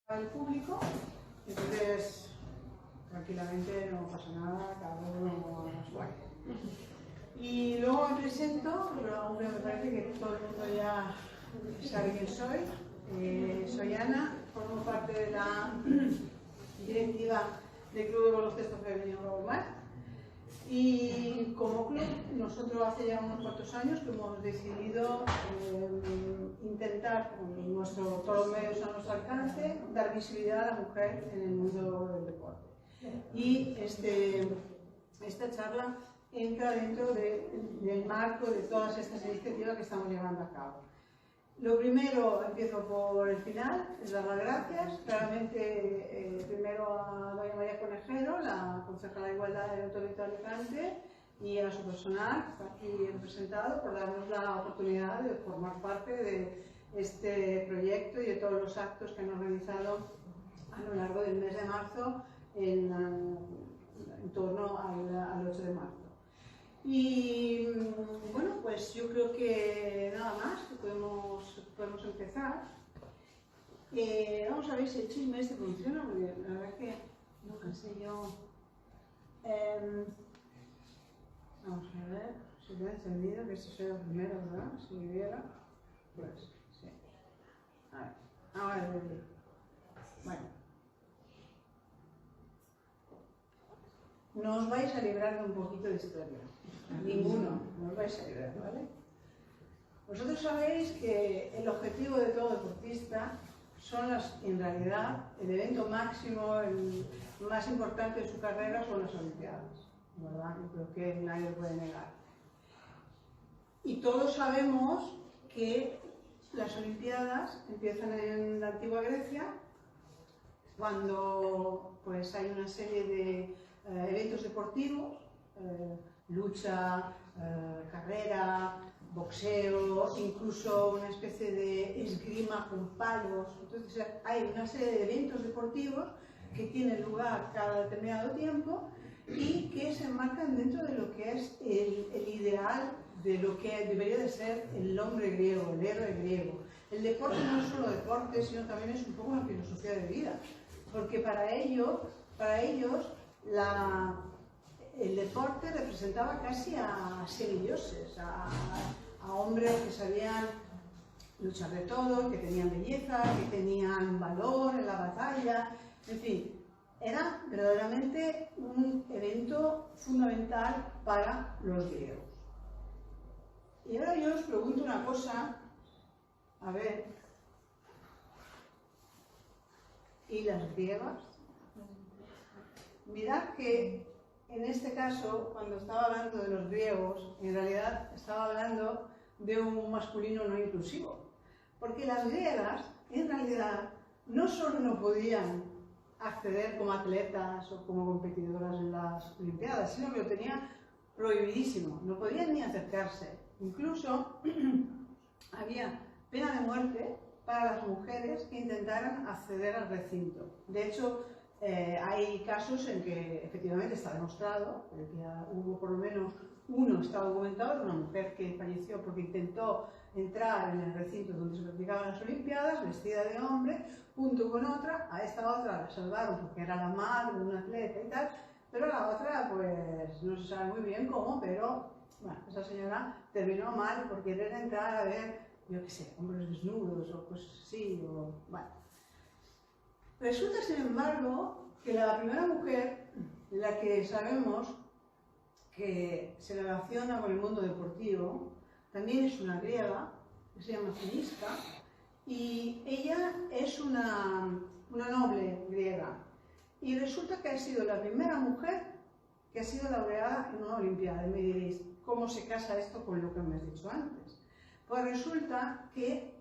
al público, entonces tranquilamente no pasa nada, cada uno a su aire. Y luego me presento, pero aunque me parece que todo el mundo ya sabe quién soy. Soy Ana, formo parte de la directiva del Club de Baloncesto Femenino Global. Y como club, nosotros hace ya unos cuantos años que hemos decidido intentar, con todos los medios a nuestro alcance, dar visibilidad a la mujer en el mundo del deporte. Y esta charla entra dentro del marco de todas estas iniciativas que estamos llevando a cabo. Lo primero, empiezo por el final, es dar las gracias. Claramente, primero a doña María Conejero, la concejala de Igualdad del Ayuntamiento de Alicante, y a su personal, que está aquí representado, por darnos la oportunidad de formar parte de este proyecto y de todos los actos que han organizado a lo largo del mes de marzo en torno al 8 de marzo. Y bueno, pues yo creo que nada más, que podemos empezar. Vamos a ver si el chisme este funciona, porque la verdad que no sé yo. Vamos a ver si lo he encendido, que esto sea lo primero, ¿verdad? Si viera, pues sí. A ver, ahora lo digo. Bueno. No os vais a librar de un poquito de historia. Ninguno, no os vais a librar, ¿vale? Vosotros sabéis que el objetivo de todo deportista son en realidad, el evento máximo, el más importante de su carrera son las Olimpiadas, ¿verdad? Yo creo que nadie lo puede negar. Y todos sabemos que las Olimpiadas empiezan en la antigua Grecia, cuando pues hay una serie de eventos deportivos, lucha, carrera, boxeo, incluso una especie de esgrima con palos. Entonces hay una serie de eventos deportivos que tienen lugar cada determinado tiempo y que se enmarcan dentro de lo que es el ideal de lo que debería de ser el hombre griego, el héroe griego. El deporte no es solo deporte, sino también es un poco una filosofía de vida, porque para ellos el deporte representaba casi a semidioses, a hombres que sabían luchar de todo, que tenían belleza, que tenían valor en la batalla, en fin, era verdaderamente un evento fundamental para los griegos. Y ahora yo os pregunto una cosa, a ver, ¿y las griegas? Mirad que en este caso, cuando estaba hablando de los griegos, en realidad estaba hablando de un masculino no inclusivo. Porque las griegas, en realidad, no solo no podían acceder como atletas o como competidoras en las Olimpiadas, sino que lo tenían prohibidísimo, no podían ni acercarse. Incluso había pena de muerte para las mujeres que intentaran acceder al recinto. De hecho, hay casos en que efectivamente está demostrado, que ya hubo por lo menos uno, está documentado, de una mujer que falleció porque intentó entrar en el recinto donde se practicaban las Olimpiadas, vestida de hombre, junto con otra. A esta otra la salvaron porque era la madre de un atleta y tal, pero la otra pues no se sabe muy bien cómo, pero bueno, esa señora terminó mal por querer entrar a ver, yo qué sé, hombres desnudos o cosas así, o bueno. Resulta, sin embargo, que la primera mujer, la que sabemos que se relaciona con el mundo deportivo, también es una griega, que se llama Cinisca, y ella es una noble griega. Y resulta que ha sido la primera mujer que ha sido laureada en una Olimpiada. Y me diréis, ¿cómo se casa esto con lo que me has dicho antes? Pues resulta que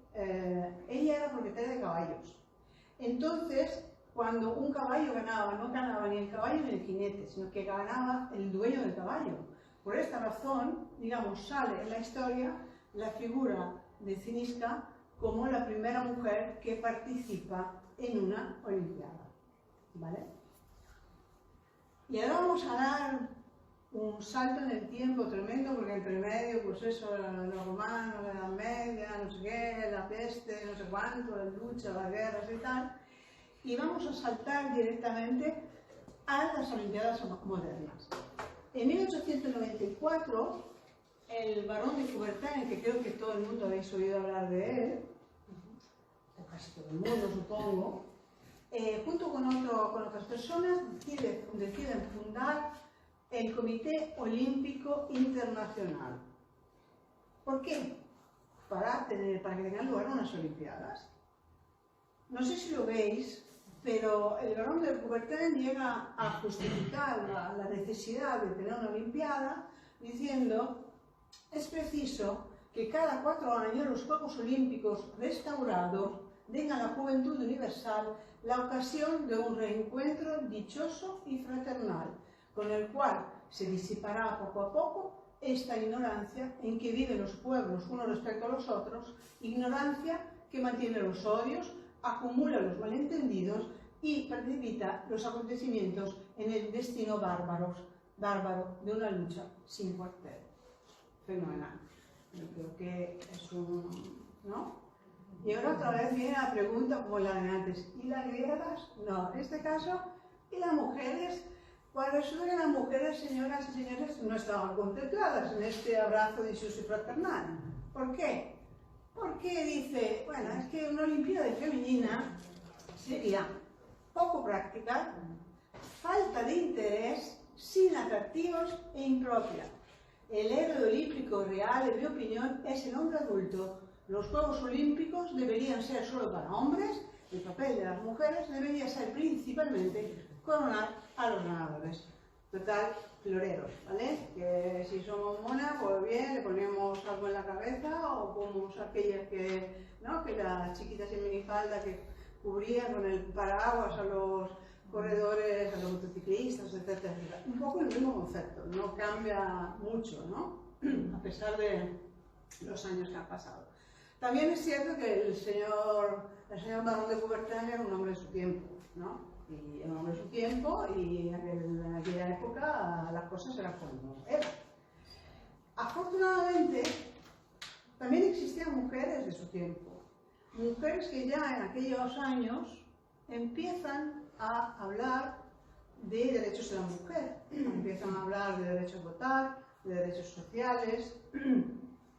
ella era propietaria de caballos. Entonces, cuando un caballo ganaba, no ganaba ni el caballo ni el jinete, sino que ganaba el dueño del caballo. Por esta razón, digamos, sale en la historia la figura de Cinisca como la primera mujer que participa en una Olimpiada. ¿Vale? Y ahora vamos a dar un salto en el tiempo tremendo, porque entre medio, pues eso, los romanos, la Edad Media, no sé qué, la peste, no sé cuánto, la lucha, las guerras y tal. y vamos a saltar directamente a las Olimpiadas modernas. En 1894, el barón de Coubertin, que creo que todo el mundo habéis oído hablar de él, o casi todo el mundo supongo, junto con otras personas deciden fundar el Comité Olímpico Internacional. ¿Por qué? Para que tengan lugar unas Olimpiadas. No sé si lo veis, pero el barón de Coubertin llega a justificar la necesidad de tener una Olimpiada diciendo: es preciso que cada 4 años los Juegos Olímpicos restaurados den a la juventud universal la ocasión de un reencuentro dichoso y fraternal, con el cual se disipará poco a poco esta ignorancia en que viven los pueblos unos respecto a los otros, ignorancia que mantiene los odios, acumula los malentendidos y precipita los acontecimientos en el destino bárbaro de una lucha sin cuartel. Fenomenal. Yo creo que es ¿no? Y ahora otra vez viene la pregunta como la de antes: ¿y las griegas? No, en este caso, ¿y las mujeres? Pues resulta que las mujeres, señoras y señores, no estaban contempladas en este abrazo dichoso y fraternal. ¿Por qué? Porque dice, bueno, es que una Olimpiada femenina sería poco práctica, falta de interés, sin atractivos e impropia. El héroe olímpico real, en mi opinión, es el hombre adulto. Los Juegos Olímpicos deberían ser solo para hombres, el papel de las mujeres debería ser principalmente coronar a los ganadores. Total, floreros, ¿vale? Que si somos monas, pues bien, le ponemos algo en la cabeza, o como aquellas que, ¿no?, que las chiquitas en minifalda que cubrían con el paraguas a los corredores, a los motociclistas, etcétera, etcétera. Un poco el mismo concepto, no cambia mucho, ¿no? A pesar de los años que han pasado. También es cierto que el señor barón de Coubertin era un hombre de su tiempo, ¿no? Y era un hombre de su tiempo, y en aquella época las cosas eran como eran. Afortunadamente, también existían mujeres de su tiempo. Mujeres que ya en aquellos años empiezan a hablar de derechos de la mujer, empiezan a hablar de derechos a votar, de derechos sociales,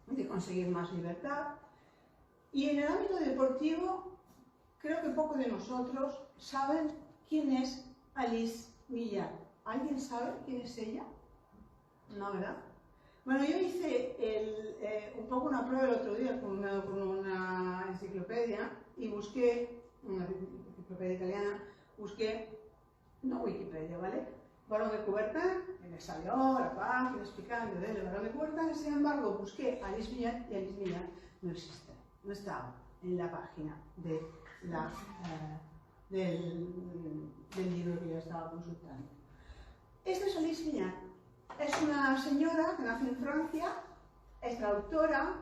de conseguir más libertad. Y en el ámbito deportivo, creo que pocos de nosotros saben quién es Alice Millán. ¿Alguien sabe quién es ella? No, ¿verdad? Bueno, yo hice un poco una prueba el otro día con una enciclopedia y busqué, una enciclopedia italiana, busqué, no Wikipedia, ¿vale? Barón de Coubertin, y me salió la página explicando del Barón de Coubertin. Sin embargo, busqué Alice Millán y Alice Millán no existe, no estaba en la página de del libro que yo estaba consultando. Esta es Alice Millán. Es una señora que nace en Francia, es traductora,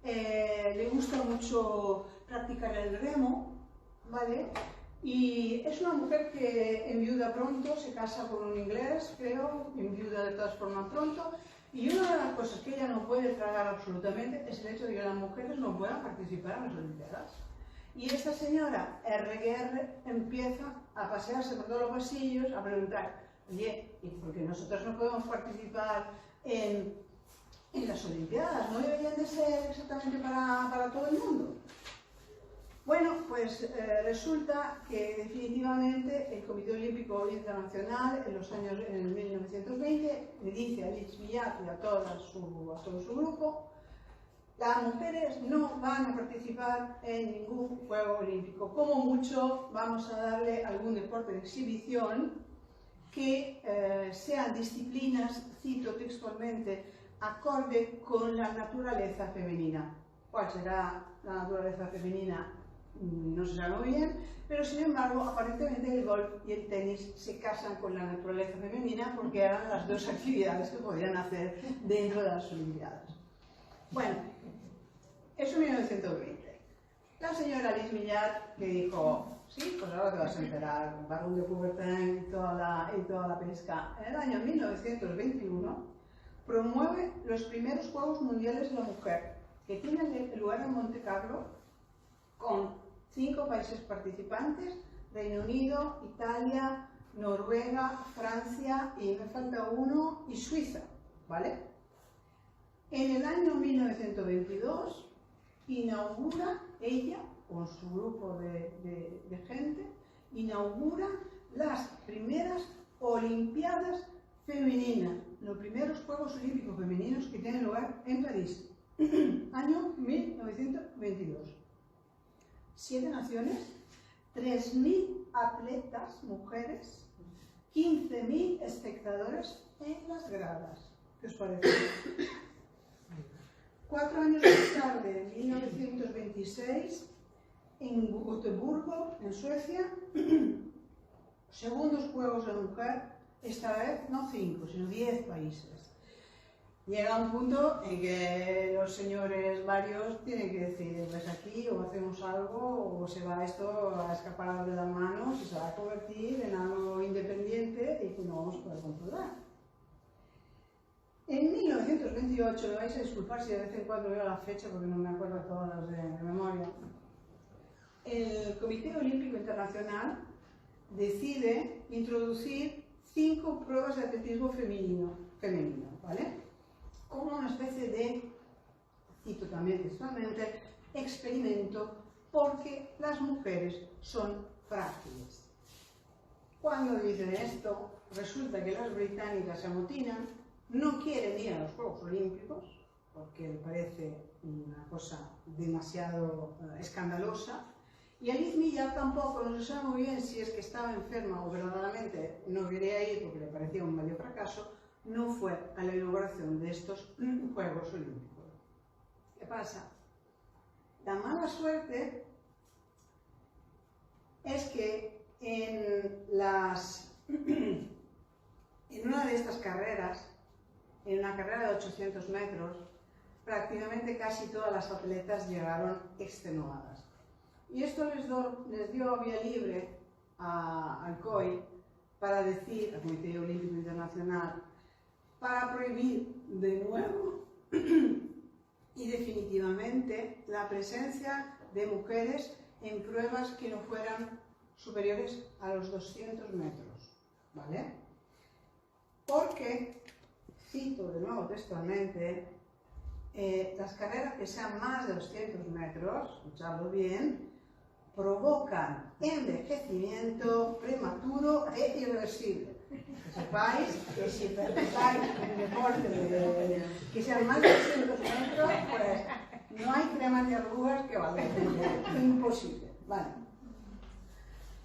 le gusta mucho practicar el remo, ¿vale? Y es una mujer que enviuda pronto, se casa con un inglés, creo, enviuda de todas formas pronto. Y una de las cosas que ella no puede tragar absolutamente es el hecho de que las mujeres no puedan participar en las Olimpiadas. Y esta señora RGR empieza a pasearse por todos los pasillos a preguntar: oye, ¿y por qué nosotros no podemos participar en las Olimpiadas? ¿No deberían de ser exactamente para todo el mundo? Bueno, pues resulta que definitivamente el Comité Olímpico Internacional en el 1920 le dice a Alice Millán y a todo su grupo: las mujeres no van a participar en ningún juego olímpico. Como mucho vamos a darle algún deporte de exhibición que sean disciplinas, cito textualmente, acorde con la naturaleza femenina. ¿Cuál será la naturaleza femenina? No se sabe muy bien, pero sin embargo, aparentemente el golf y el tenis se casan con la naturaleza femenina porque eran las dos actividades que podían hacer dentro de las Olimpiadas. Bueno, eso en 1920. La señora Alice Millán, que dijo: sí, pues ahora te vas a enterar, Barón de Coubertin y toda la pesca. En el año 1921 promueve los primeros Juegos Mundiales de la Mujer, que tienen lugar en Monte Carlo, con 5 países participantes, Reino Unido, Italia, Noruega, Francia y me falta uno, y Suiza, ¿vale? En el año 1922 inaugura ella, con su grupo de gente, inaugura las primeras Olimpiadas femeninas, los primeros Juegos Olímpicos femeninos que tienen lugar en París, año 1922. 7 naciones, 3.000 atletas, mujeres, 15.000 espectadores en las gradas. ¿Qué os parece? 4 años más tarde, en 1926, en Gotemburgo, en Suecia, segundos Juegos de Mujer, esta vez no 5, sino 10 países. Llega un punto en que los señores varios tienen que decir, pues aquí o hacemos algo o se va esto a escapar de las manos y se va a convertir en algo independiente y que no vamos a poder controlar. En 1928, me vais a disculpar si de vez en cuando veo la fecha porque no me acuerdo todas de memoria, el Comité Olímpico Internacional decide introducir 5 pruebas de atletismo femenino, ¿vale? Como una especie de, cito también textualmente, experimento porque las mujeres son frágiles. Cuando dicen esto, resulta que las británicas se amotinan, no quieren ir a los Juegos Olímpicos porque les parece una cosa demasiado escandalosa, y Alice Millar tampoco, no se sabe muy bien si es que estaba enferma o verdaderamente no quería ir porque le parecía un medio fracaso, no fue a la inauguración de estos Juegos Olímpicos. ¿Qué pasa? La mala suerte es que en una de estas carreras, en una carrera de 800 metros, prácticamente casi todas las atletas llegaron extenuadas. Y esto les dio vía libre al COI para decir, al Comité Olímpico Internacional, para prohibir de nuevo y definitivamente la presencia de mujeres en pruebas que no fueran superiores a los 200 metros, ¿vale? Porque, cito de nuevo textualmente, las carreras que sean más de 200 metros, escuchadlo bien, provocan envejecimiento prematuro e irreversible. Que sepáis que si practicáis un deporte que sean más de 200 metros, pues no hay crema de arrugas que valga. Imposible. Vale.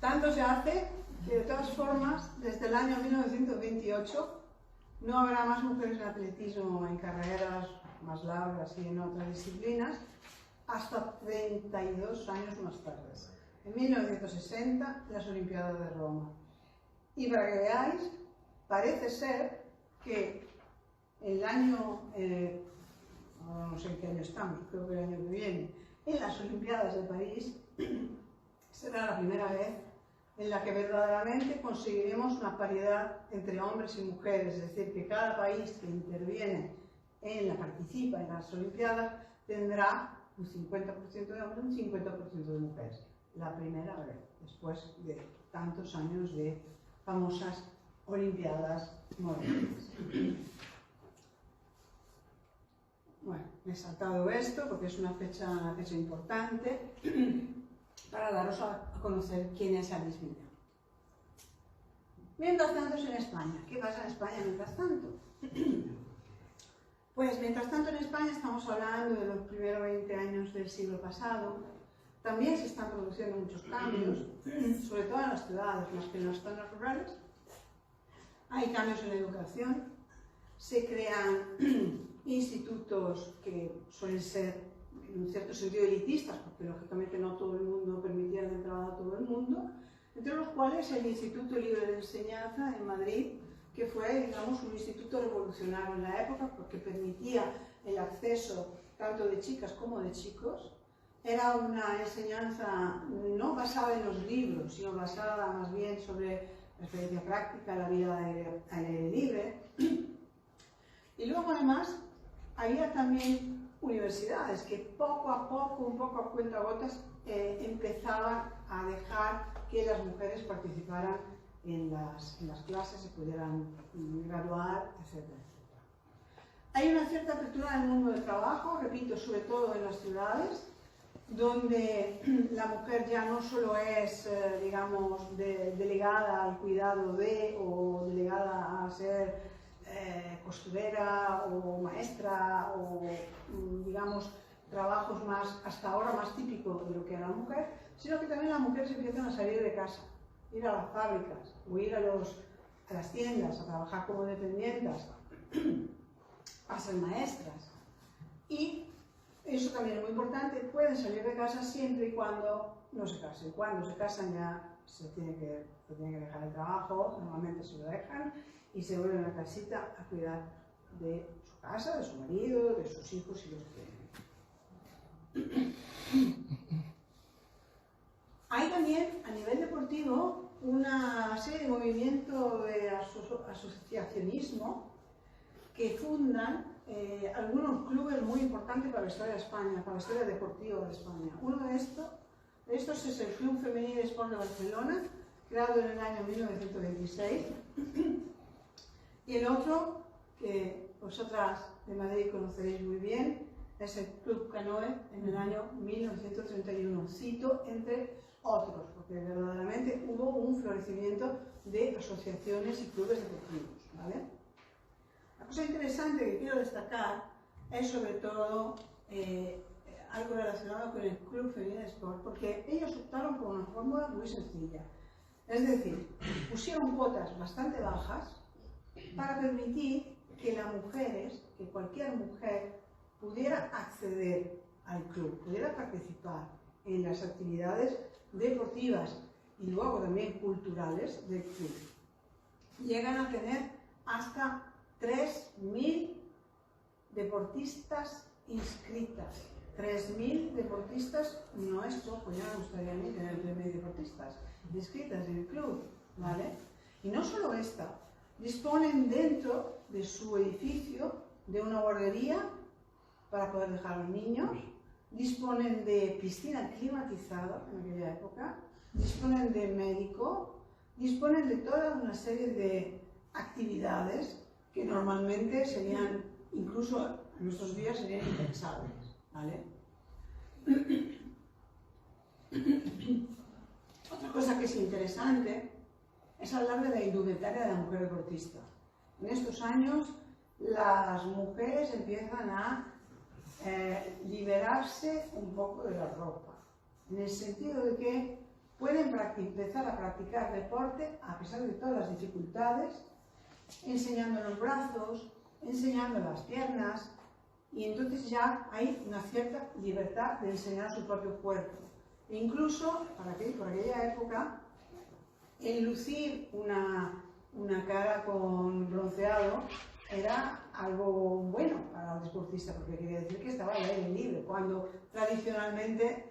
Tanto se hace que de todas formas, desde el año 1928, no habrá más mujeres en atletismo en carreras más largas y en otras disciplinas, hasta 32 años más tarde, en 1960, las Olimpiadas de Roma. Y para que veáis, parece ser que el año, no sé en qué año estamos, creo que el año que viene, en las Olimpiadas de París, será la primera vez en la que verdaderamente conseguiremos una paridad entre hombres y mujeres, es decir, que cada país que interviene participa en las Olimpiadas tendrá un 50% de hombres y un 50% de mujeres. La primera vez, después de tantos años de famosas Olimpiadas modernas. Bueno, me he saltado esto porque es una fecha importante para daros a conocer quién es Alice Millar. Mientras tanto es en España. ¿Qué pasa en España mientras tanto? Pues mientras tanto en España estamos hablando de los primeros 20 años del siglo pasado. También se están produciendo muchos cambios, sobre todo en las ciudades, más que en las zonas rurales. Hay cambios en la educación, se crean institutos que suelen ser en un cierto sentido elitistas, porque lógicamente no todo el mundo permitía la entrada a todo el mundo, entre los cuales el Instituto Libre de Enseñanza en Madrid, que fue, digamos, un instituto revolucionario en la época porque permitía el acceso tanto de chicas como de chicos. Era una enseñanza no basada en los libros, sino basada más bien sobre la experiencia práctica, la vida al aire libre. Y luego además había también universidades que poco a poco, un poco a cuentagotas, empezaban a dejar que las mujeres participaran en las clases, se pudieran graduar, etcétera, etcétera. Hay una cierta apertura en el mundo del trabajo, repito, sobre todo en las ciudades, donde la mujer ya no solo es, digamos, delegada al cuidado de, o delegada a ser costurera o maestra, o digamos, trabajos más, hasta ahora más típicos de lo que era la mujer, sino que también las mujeres empiezan a salir de casa, ir a las fábricas, o ir a las tiendas, a trabajar como dependientes, a ser maestras. Y eso también es muy importante, pueden salir de casa siempre y cuando no se casen. Cuando se casan ya se tiene que dejar el trabajo, normalmente se lo dejan y se vuelven a casita a cuidar de su casa, de su marido, de sus hijos si los tienen. Hay también a nivel deportivo una serie de movimientos de asociacionismo que fundan algunos clubes muy importantes para la historia de España, para la historia deportiva de España. Uno de estos es el Club Femení de Sport de Barcelona, creado en el año 1926, y el otro, que vosotras de Madrid conoceréis muy bien, es el Club Canoe en el año 1931. Cito entre otros, porque verdaderamente hubo un florecimiento de asociaciones y clubes deportivos, ¿vale? La cosa interesante que quiero destacar es sobre todo algo relacionado con el Club Femení de Sport, porque ellos optaron por una fórmula muy sencilla. Es decir, pusieron cuotas bastante bajas para permitir que las mujeres, que cualquier mujer pudiera acceder al club, pudiera participar en las actividades deportivas y luego también culturales del club. Llegan a tener hasta 3.000 deportistas inscritas. 3.000 deportistas no es poco, ya me gustaría a mí tener 3.000 deportistas inscritas en el club, ¿vale? Y no solo esta, disponen dentro de su edificio de una guardería para poder dejar a los niños, disponen de piscina climatizada en aquella época, disponen de médico, disponen de toda una serie de actividades que normalmente serían, incluso en nuestros días, serían impensables, ¿vale? Otra cosa que es interesante es hablar de la indumentaria de la mujer deportista. En estos años las mujeres empiezan a liberarse un poco de la ropa, en el sentido de que pueden empezar a practicar deporte a pesar de todas las dificultades, enseñando los brazos, enseñando las piernas, y entonces ya hay una cierta libertad de enseñar su propio cuerpo. E incluso, por aquella época, el lucir una cara con bronceado era algo bueno para el deportista, porque quería decir que estaba al aire libre, cuando tradicionalmente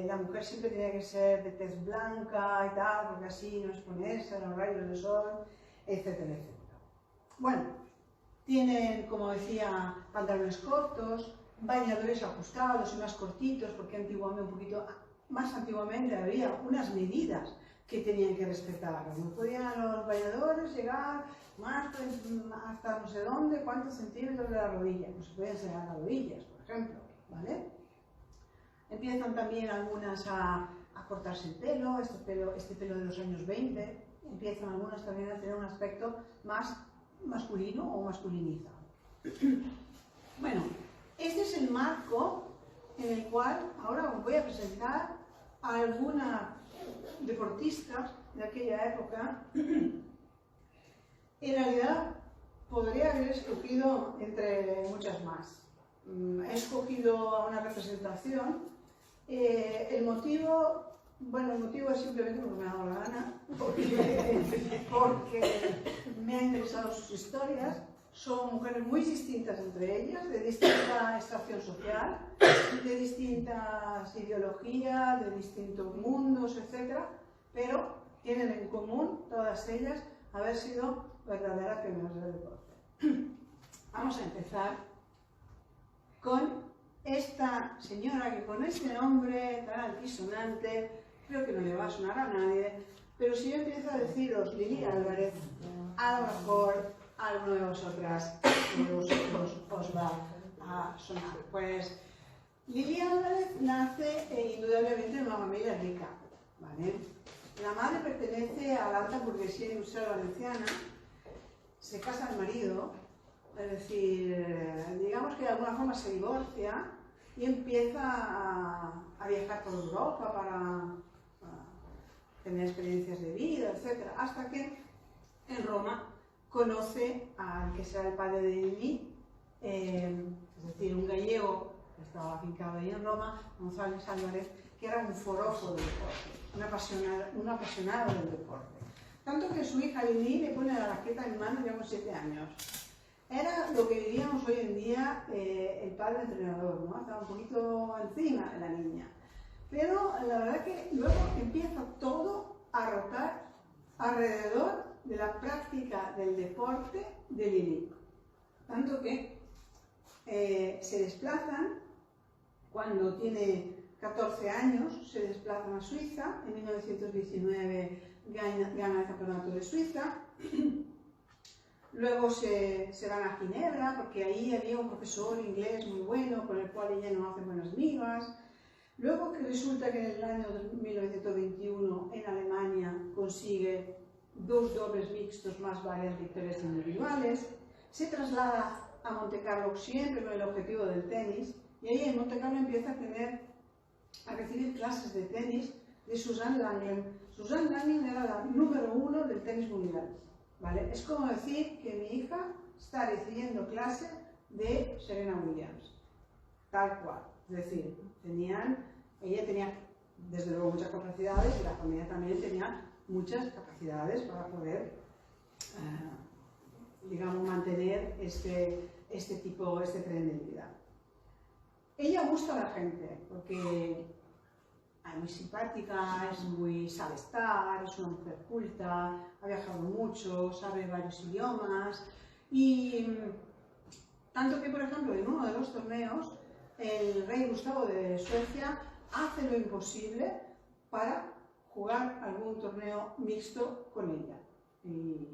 la mujer siempre tenía que ser de tez blanca y tal, porque así no exponerse a los rayos del sol, etcétera, etcétera. Bueno, tienen, como decía, pantalones cortos, bañadores ajustados y más cortitos, porque más antiguamente había unas medidas que tenían que respetar. No podían los bañadores llegar más hasta no sé dónde, cuántos centímetros de la rodilla. No se podían llegar a las rodillas, por ejemplo, ¿vale? Empiezan también algunas a cortarse el pelo, este pelo de los años 20. Empiezan algunas también a tener un aspecto más masculino o masculinizado. Bueno, este es el marco en el cual ahora os voy a presentar a algunas deportistas de aquella época. En realidad podría haber escogido entre muchas más. He escogido a una representación. El motivo es simplemente porque me ha dado la gana, porque me han interesado sus historias. Son mujeres muy distintas entre ellas, de distinta extracción social, de distintas ideologías, de distintos mundos, etc. Pero tienen en común, todas ellas, haber sido verdaderas pioneras del deporte. Vamos a empezar con esta señora que con este nombre tan altisonante creo que no le va a sonar a nadie, pero si yo empiezo a deciros Lili Álvarez, a lo mejor a alguno de vosotras os va a sonar. Pues Lili Álvarez nace indudablemente en una familia rica, ¿vale? La madre pertenece a la alta burguesía industrial valenciana, se casa el marido, es decir, digamos que de alguna forma se divorcia y empieza a viajar por Europa para tener experiencias de vida, etc. Hasta que en Roma conoce al que será el padre de Lili, es decir, un gallego que estaba afincado ahí en Roma, González Álvarez, que era un forofo del deporte, un apasionado del deporte. Tanto que su hija Lili le pone la raqueta en mano ya con 7 años. Era lo que diríamos hoy en día el padre entrenador, ¿no? Estaba un poquito encima de la niña. Pero la verdad que luego empieza todo a rotar alrededor de la práctica del deporte de Lili. Tanto que se desplazan, cuando tiene 14 años, se desplazan a Suiza. En 1919 gana el campeonato de Suiza. Luego se van a Ginebra, porque ahí había un profesor inglés muy bueno, con el cual ella no hace buenas amigas. Luego que resulta que en el año 1921 en Alemania consigue 2 dobles mixtos más varias victorias individuales. Se traslada a Montecarlo siempre con el objetivo del tenis, y ahí en Montecarlo empieza a recibir clases de tenis de Suzanne Lenglen. Suzanne Lenglen era la número 1 del tenis mundial. ¿Vale? Es como decir que mi hija está recibiendo clase de Serena Williams, tal cual. Es decir, ella tenía desde luego muchas capacidades y la familia también tenía muchas capacidades para poder, digamos, mantener este tren de vida. Ella gusta a la gente porque es muy simpática, sabe estar, es una mujer culta, ha viajado mucho, sabe varios idiomas y tanto que, por ejemplo, en uno de los torneos el rey Gustavo de Suecia hace lo imposible para jugar algún torneo mixto con ella. Y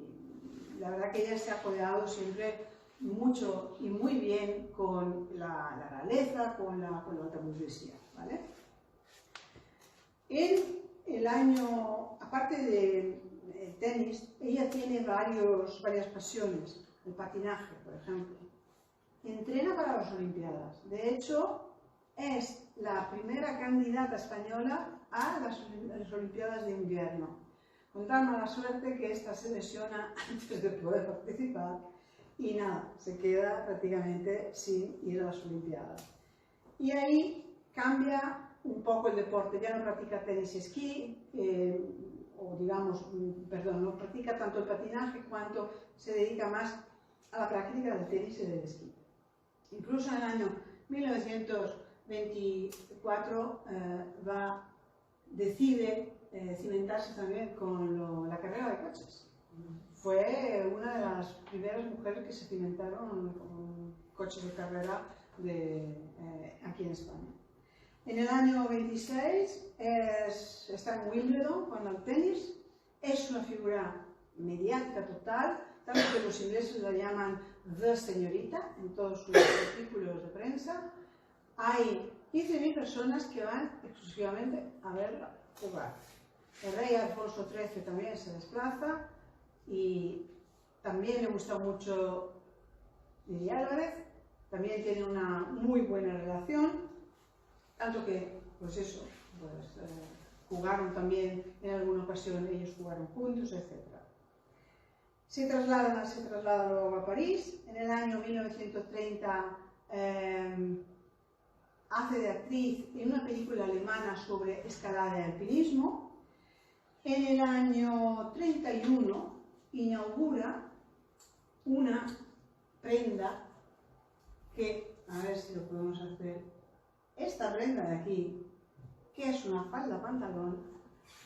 la verdad que ella se ha codeado siempre mucho y muy bien con la realeza, con la alta burguesía, ¿vale? En el año, aparte del tenis, ella tiene varias pasiones. El patinaje, por ejemplo. Entrena para las Olimpiadas. De hecho, es la primera candidata española a las Olimpiadas de invierno. Con tan mala suerte que esta se lesiona antes de poder participar y nada, se queda prácticamente sin ir a las Olimpiadas. Y ahí cambia un poco el deporte, ya no practica tenis y esquí, no practica tanto el patinaje cuanto se dedica más a la práctica del tenis y del esquí. Incluso en el año 1924 decide cimentarse también con la carrera de coches. Fue una de las primeras mujeres que se cimentaron con coches de carrera aquí en España. En el año 26 está en Wimbledon jugando al tenis, es una figura mediática total, tanto que los ingleses la llaman The Señorita en todos sus artículos de prensa. Hay 15.000 personas que van exclusivamente a verla jugar. El rey Alfonso XIII también se desplaza y también le gusta mucho Lili Álvarez, también tiene una muy buena relación. Tanto que, jugaron también en alguna ocasión, ellos jugaron juntos, etc. Se traslada luego a París. En el año 1930 hace de actriz en una película alemana sobre escalada y alpinismo. En el año 31 inaugura una prenda que, a ver si lo podemos hacer. Esta prenda de aquí, que es una falda pantalón,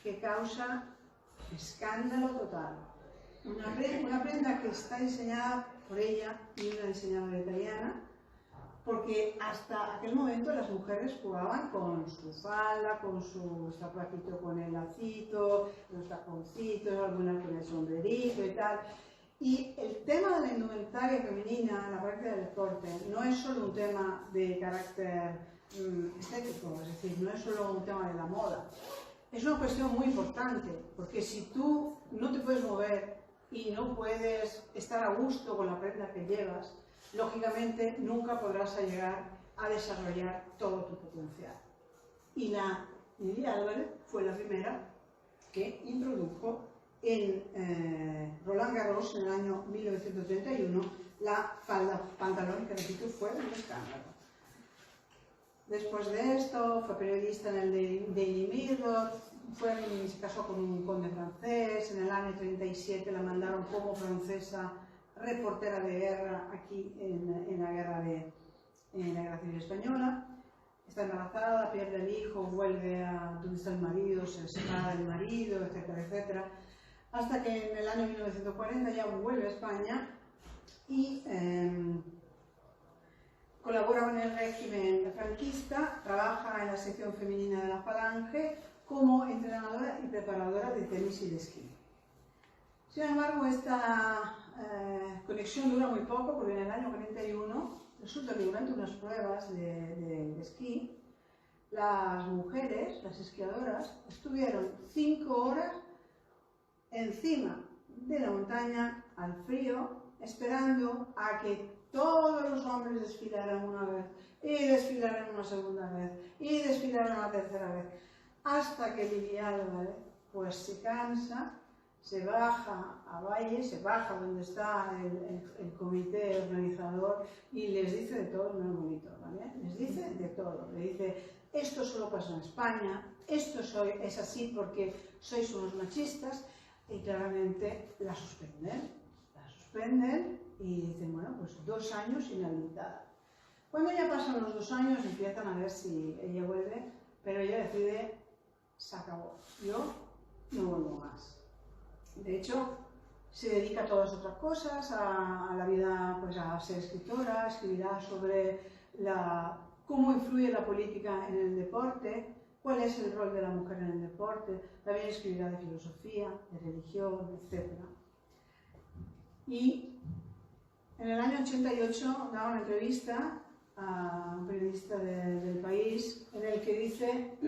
que causa escándalo total. Una prenda que está diseñada por ella y una diseñadora italiana, porque hasta aquel momento las mujeres jugaban con su falda, con su zapatito con el lacito, los taconcitos, algunas con el sombrerito y tal. Y el tema de la indumentaria femenina en la práctica del deporte no es solo un tema de carácter estético, es decir, no es solo un tema de la moda. Es una cuestión muy importante, porque si tú no te puedes mover y no puedes estar a gusto con la prenda que llevas, lógicamente nunca podrás llegar a desarrollar todo tu potencial. Y la Lili Álvarez fue la primera que introdujo en Roland Garros en el año 1931 la falda pantalón, que repito, fue un escándalo. Después de esto fue periodista en el Daily Mirror, se casó con un conde francés, en el año 37 la mandaron como francesa reportera de guerra aquí en la guerra civil española. Está embarazada, pierde el hijo, vuelve a donde está el marido, se separa del marido, etcétera, etcétera, hasta que en el año 1940 ya vuelve a España y colabora con el régimen franquista, trabaja en la sección femenina de la Falange como entrenadora y preparadora de tenis y de esquí. Sin embargo, esta conexión dura muy poco, porque en el año 41 resulta que durante unas pruebas de esquí, las mujeres, las esquiadoras, estuvieron 5 horas encima de la montaña, al frío, esperando a que todos los hombres desfilaran una vez, y desfilaran una segunda vez, y desfilaran una tercera vez, hasta que Lili Álvarez pues se cansa, se baja a Valle, se baja donde está el comité organizador y les dice de todo, no es bonito, ¿vale? Les dice de todo, le dice, esto solo pasa en España, esto es así porque sois unos machistas, y claramente la suspenden y dicen, bueno, pues 2 años inhabilitada. Cuando ya pasan los 2 años empiezan a ver si ella vuelve, pero ella decide, se acabó, yo no vuelvo más. De hecho, se dedica a todas otras cosas, a la vida, pues a ser escritora, escribirá sobre cómo influye la política en el deporte, cuál es el rol de la mujer en el deporte, también escribirá de filosofía, de religión, etc. Y en el año 88 da una entrevista a un periodista del País en el que dice,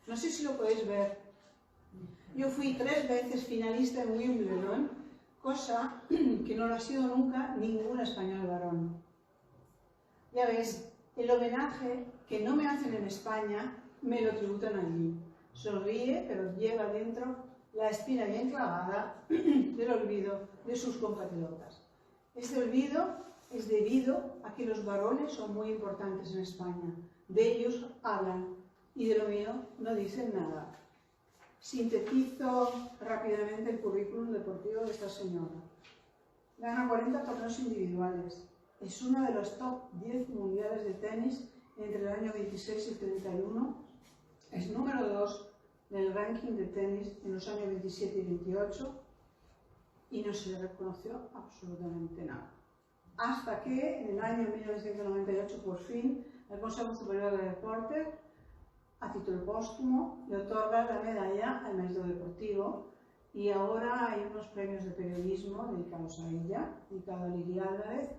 no sé si lo podéis ver, yo fui 3 veces finalista en Wimbledon, cosa que no lo ha sido nunca ningún español varón. Ya ves, el homenaje que no me hacen en España me lo tributan allí. Sonríe, pero lleva dentro la espina bien clavada del olvido de sus compatriotas. Este olvido es debido a que los varones son muy importantes en España. De ellos hablan y de lo mío no dicen nada. Sintetizo rápidamente el currículum deportivo de esta señora. Gana 40 torneos individuales. Es una de los top 10 mundiales de tenis entre el año 26 y 31. Es número 2 del ranking de tenis en los años 27 y 28 y no se le reconoció absolutamente nada. Hasta que en el año 1998, por fin, el Consejo Superior de Deportes, a título póstumo, le otorga la medalla al maestro deportivo y ahora hay unos premios de periodismo dedicados a ella, dedicado a Lili Álvarez,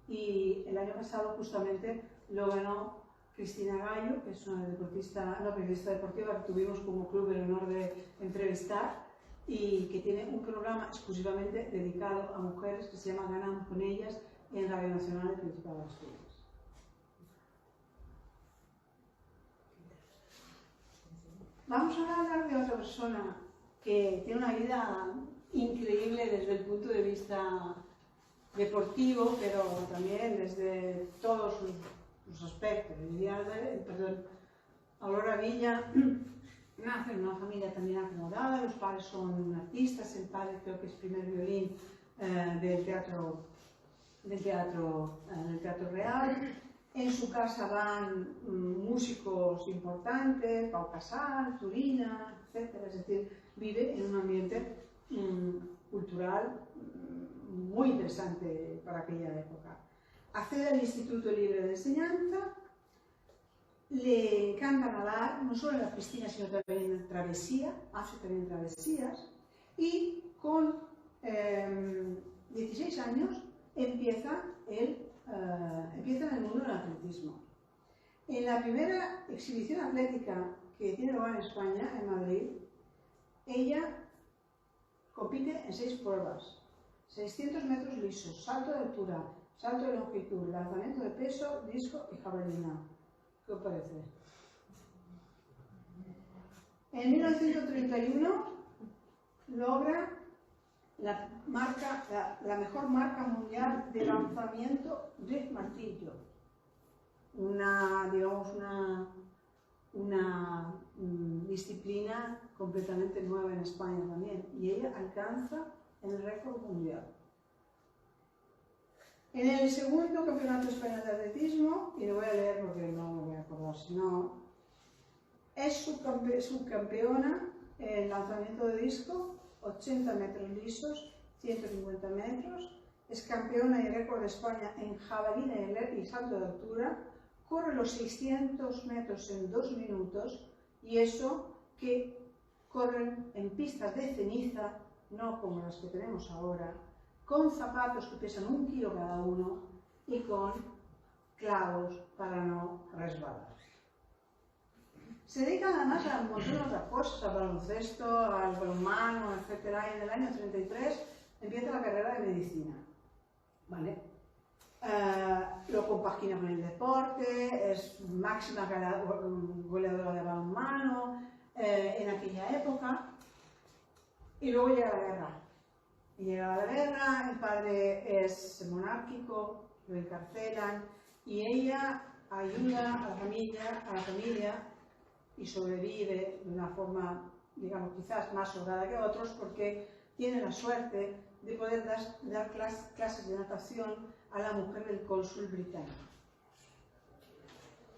y el año pasado justamente lo ganó Cristina Gallo, que es una periodista deportiva que tuvimos como club el honor de entrevistar y que tiene un programa exclusivamente dedicado a mujeres que se llama Ganan con ellas en Radio Nacional de Principado de Asturias. Vamos ahora a hablar de otra persona que tiene una vida increíble desde el punto de vista deportivo, pero también desde todos sus aspectos. Aurora Villa nace en una familia también acomodada, los padres son artistas, el padre creo que es primer violín del teatro Real. En su casa van músicos importantes, Pau Casals, Turina, etc. Es decir, vive en un ambiente cultural muy interesante para aquella época. accede al Instituto Libre de Enseñanza, le encanta nadar, no solo en la piscina, sino también en travesía, hace también travesías, y con 16 años empieza en el mundo del atletismo. En la primera exhibición atlética que tiene lugar en España, en Madrid, ella compite en 6 pruebas: 600 metros lisos, salto de altura, salto de longitud, lanzamiento de peso, disco y jabalina. ¿Qué os parece? En 1931 logra la mejor marca mundial de lanzamiento de martillo. Una disciplina completamente nueva en España también. Y ella alcanza el récord mundial. En el segundo campeonato español de atletismo, y lo voy a leer porque no me voy a acordar si no, es subcampeona en lanzamiento de disco, 80 metros lisos, 150 metros, es campeona y récord de España en jabalina y salto de altura, corre los 600 metros en 2 minutos, y eso que corren en pistas de ceniza, no como las que tenemos ahora, con zapatos que pesan 1 kilo cada uno y con clavos para no resbalar. Se dedican además a un montón de otras cosas, al baloncesto, al balonmano, etc. Y en el año 33 empieza la carrera de medicina. ¿Vale? Lo compagina con el deporte, es máxima goleadora de balonmano en aquella época, y luego llega la guerra. Y llega la guerra, el padre es monárquico, lo encarcelan, y ella ayuda a la familia y sobrevive de una forma, digamos, quizás más sobrada que otros, porque tiene la suerte de poder dar clases de natación a la mujer del cónsul británico.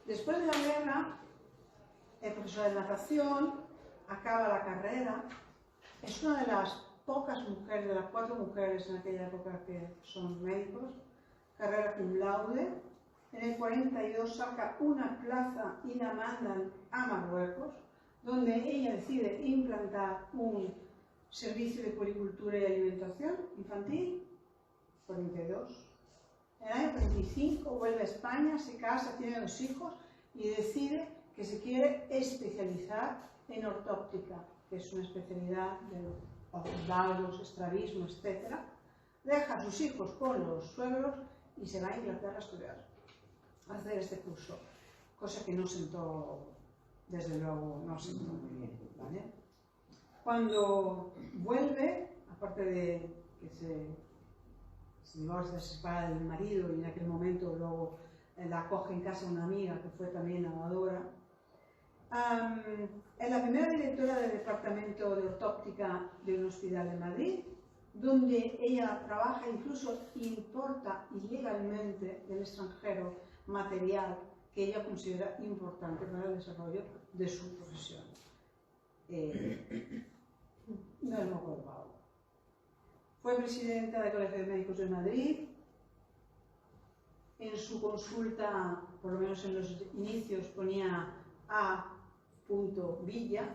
Después de la guerra, es profesora de natación, acaba la carrera, es una de las pocas mujeres, de las 4 mujeres en aquella época que son médicos, carrera cum laude. En el 42 saca una plaza y la mandan a Marruecos, donde ella decide implantar un servicio de puericultura y alimentación infantil. 42. En el año 35 vuelve a España, se casa, tiene 2 hijos y decide que se quiere especializar en ortóptica, que es una especialidad de valvos, estrabismo, etc. Deja a sus hijos con los suegros y se va a Inglaterra a estudiar, a hacer este curso, cosa que no sentó, desde luego, no sentó muy bien, ¿vale? Cuando vuelve, aparte de que se divorcia, se separa del marido, y en aquel momento luego la acoge en casa una amiga que fue también nadadora, es la primera directora del departamento de ortóptica de un hospital de Madrid, donde ella trabaja, incluso importa ilegalmente del extranjero material que ella considera importante para el desarrollo de su profesión. No es muy colgado. Fue presidenta del Colegio de Médicos de Madrid. En su consulta, por lo menos en los inicios, ponía A. Villa,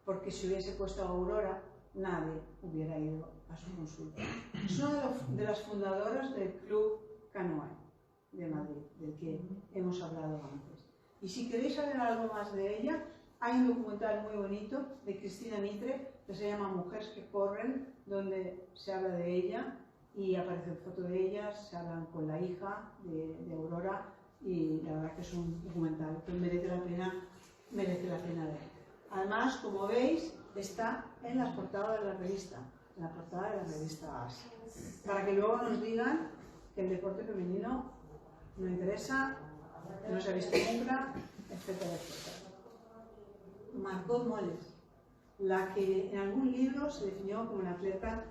porque si hubiese puesto a Aurora, nadie hubiera ido a su consulta. Es una de las fundadoras del Club Canoë de Madrid, del que hemos hablado antes. Y si queréis saber algo más de ella, hay un documental muy bonito de Cristina Mitre que se llama Mujeres que corren, donde se habla de ella y aparece foto de ella, se hablan con la hija de Aurora, y la verdad que es un documental que merece la pena ver. Además, como veis, está en las portadas de la revista, en la portada de la revista AS, para que luego nos digan que el deporte femenino no interesa, no se ha visto nunca, etcétera, etcétera. Margot Moles, la que en algún libro se definió como la atleta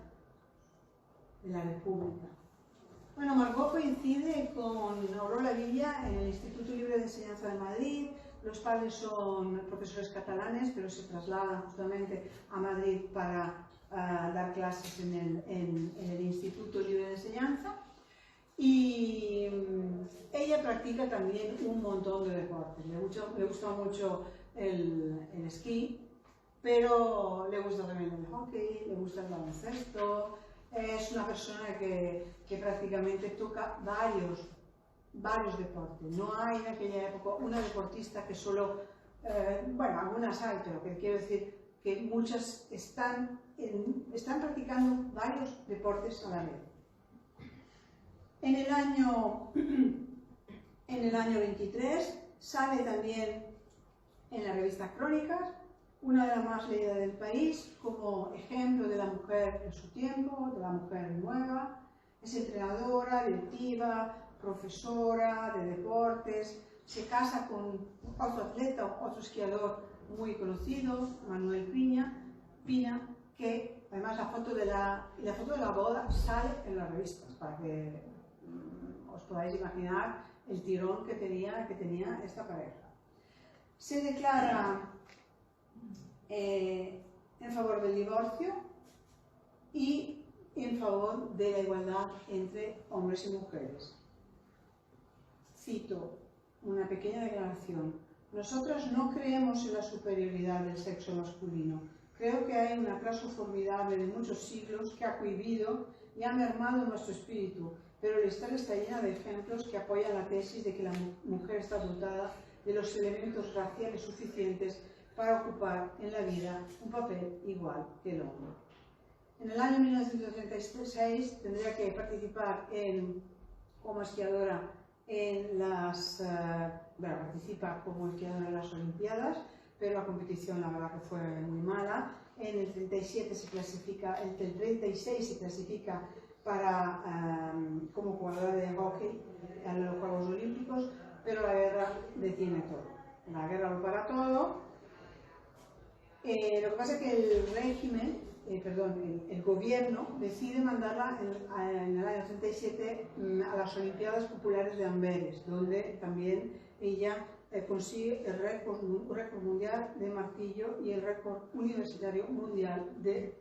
de la República. Bueno, Margot coincide con Aurora Villa en el Instituto Libre de Enseñanza de Madrid. Los padres son profesores catalanes, pero se trasladan justamente a Madrid para dar clases en el Instituto Libre de Enseñanza. Y ella practica también un montón de deportes. Le gusta mucho el esquí, pero le gusta también el hockey, le gusta el baloncesto. Es una persona que prácticamente toca varios deportes. No hay en aquella época una deportista que solo, bueno, algunas hay, pero que quiero decir que muchas están practicando varios deportes a la vez. En el año 23 sale también en la revista Crónicas, una de las más leídas del país, como ejemplo de la mujer en su tiempo, de la mujer nueva. Es entrenadora, directiva, profesora de deportes, se casa con otro atleta, otro esquiador muy conocido, Manuel Piña, que además la foto de la boda sale en las revistas, para que os podáis imaginar el tirón que tenía esta pareja. Se declara en favor del divorcio y en favor de la igualdad entre hombres y mujeres. Cito una pequeña declaración: nosotras no creemos en la superioridad del sexo masculino. Creo que hay un atraso formidable de muchos siglos que ha cohibido y ha mermado nuestro espíritu, pero la historia está llena de ejemplos que apoyan la tesis de que la mujer está dotada de los elementos raciales suficientes para ocupar en la vida un papel igual que el hombre. En el año 1936 tendría que participar como esquiadora participa como esquiadora en las Olimpiadas, pero la competición la verdad que fue muy mala. En el 36 se clasifica como jugadora de hockey a los Juegos Olímpicos, pero la guerra detiene todo. La guerra lo para todo. Lo que pasa es que el gobierno decide mandarla en el año 37 a las Olimpiadas Populares de Amberes, donde también ella consigue el récord mundial de martillo y el récord universitario mundial de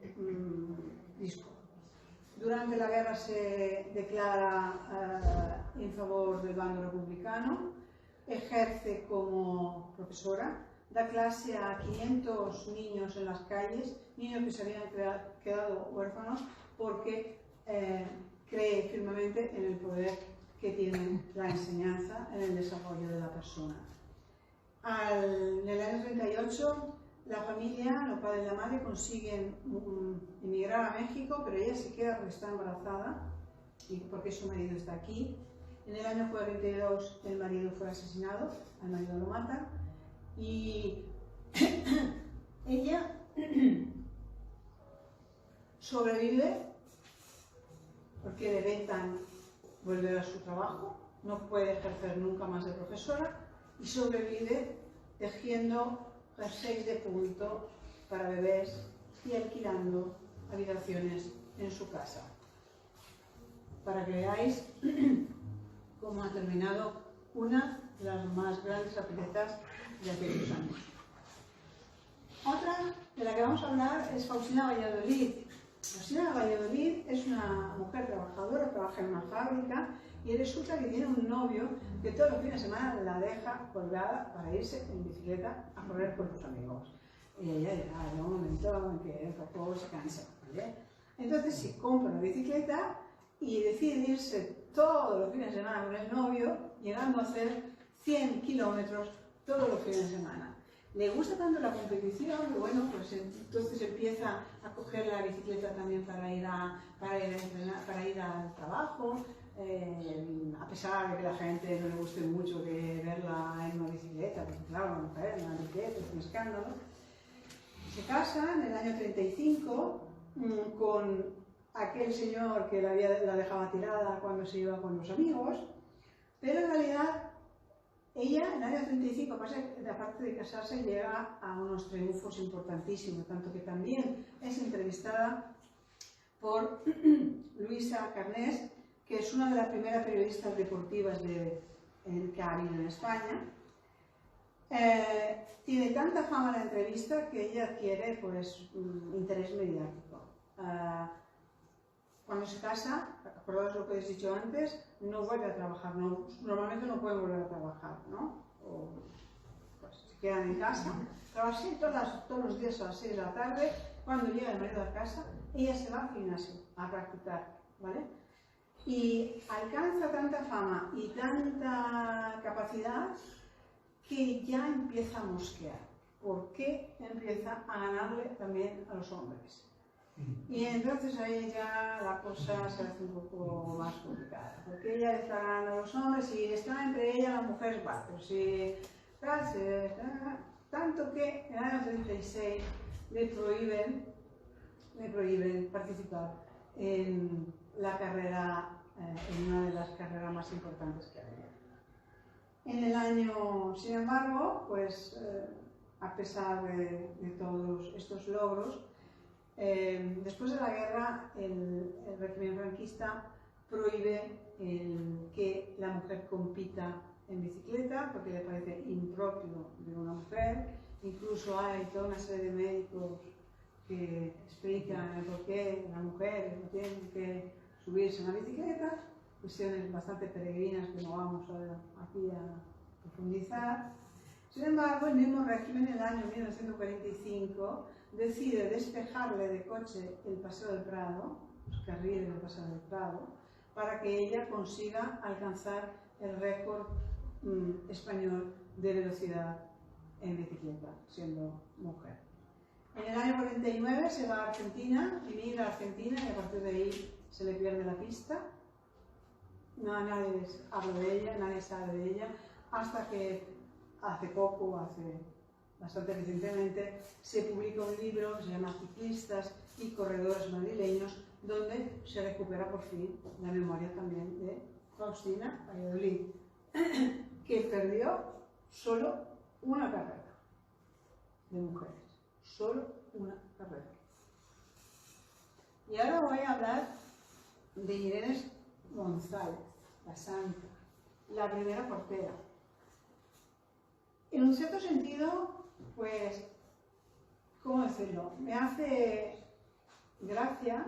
disco. Durante la guerra se declara en favor del bando republicano, ejerce como profesora, da clase a 500 niños en las calles, niños que se habían quedado huérfanos porque cree firmemente en el poder que tiene la enseñanza en el desarrollo de la persona. En el año 38, la familia, los padres y la madre, consiguen emigrar a México, pero ella se queda porque está embarazada y porque su marido está aquí. En el año 42 el marido fue asesinado, al marido lo matan, y ella sobrevive porque le vetan volver a su trabajo, no puede ejercer nunca más de profesora y sobrevive tejiendo jerseys de punto para bebés y alquilando habitaciones en su casa. Para que veáis cómo ha terminado una de las más grandes atletas de aquellos años. Otra de la que vamos a hablar es Faustina Valladolid. Faustina Valladolid es una mujer trabajadora, trabaja en una fábrica y resulta que tiene un novio que todos los fines de semana la deja colgada para irse en bicicleta a correr con sus amigos. Y ella llega en un momento en que el cuerpo se cansa, ¿vale? Entonces se compra una bicicleta y decide irse todos los fines de semana con el novio, llegando a hacer 100 kilómetros todos los fines de semana. Le gusta tanto la competición que bueno, pues entonces empieza a coger la bicicleta también para ir al trabajo, a pesar de que la gente no le guste mucho que verla en una bicicleta, porque claro, una mujer en una bicicleta es un escándalo. Se casa en el año 35 con aquel señor que la dejaba tirada cuando se iba con los amigos, pero en realidad ella en el año 35, aparte de casarse, llega a unos triunfos importantísimos, tanto que también es entrevistada por Luisa Carnés, que es una de las primeras periodistas deportivas que ha habido en España. Tiene tanta fama la entrevista que ella adquiere pues, interés mediático. cuando se casa, acordaos lo que os he dicho antes, no vuelve a trabajar, normalmente no puede volver a trabajar, ¿no? O pues, se quedan en casa, pero así todos los días a las 6 de la tarde, cuando llega el marido a casa, ella se va al gimnasio a practicar, ¿vale? Y alcanza tanta fama y tanta capacidad que ya empieza a mosquear. ¿Por qué empieza a ganarle también a los hombres? Y entonces ahí ya la cosa se hace un poco más complicada, porque ella está ganando a los hombres y está entre ella las mujeres, bueno, pero si tanto que en el año 36 le prohíben participar en la carrera, en una de las carreras más importantes que había. En el año, sin embargo, pues a pesar de todos estos logros, después de la guerra, el régimen franquista prohíbe que la mujer compita en bicicleta porque le parece impropio de una mujer. Incluso hay toda una serie de médicos que explican el por qué las mujeres no tienen que subirse en la bicicleta, cuestiones bastante peregrinas que no vamos aquí a profundizar. Sin embargo, el mismo régimen en el año 1945 decide despejarle de coche el Paseo del Prado, los carriles del Paseo del Prado, para que ella consiga alcanzar el récord español de velocidad en bicicleta, siendo mujer. En el año 49 se va a Argentina, emigra a Argentina y a partir de ahí se le pierde la pista. Nadie habla de ella, nadie sabe de ella, hasta que hace bastante recientemente, se publica un libro que se llama Ciclistas y Corredores Madrileños, donde se recupera por fin la memoria también de Faustina Valladolid, que perdió solo una carrera de mujeres, solo una carrera. Y ahora voy a hablar de Irene González, la santa, la primera portera. En un cierto sentido, pues, ¿cómo decirlo? Me hace gracia